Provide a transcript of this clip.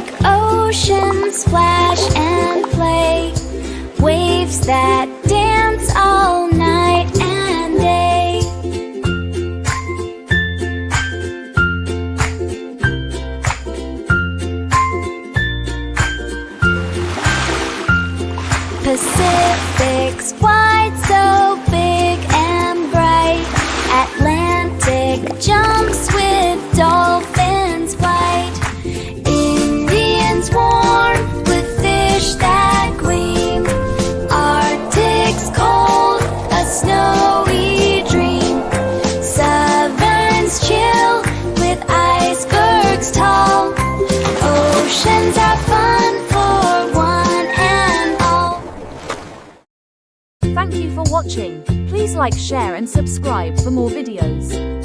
Pacific Ocean, splash and play. Waves that dance all night and day. Pacific's wide, so big and bright. Atlantic jumps with dolphins flight. Indians warm with fish that gleam. Arctic's cold, a snowy dream. Southern's chill with icebergs tall. Oceans are fun for one and all. Thank you for watching. Please like, share and subscribe for more videos.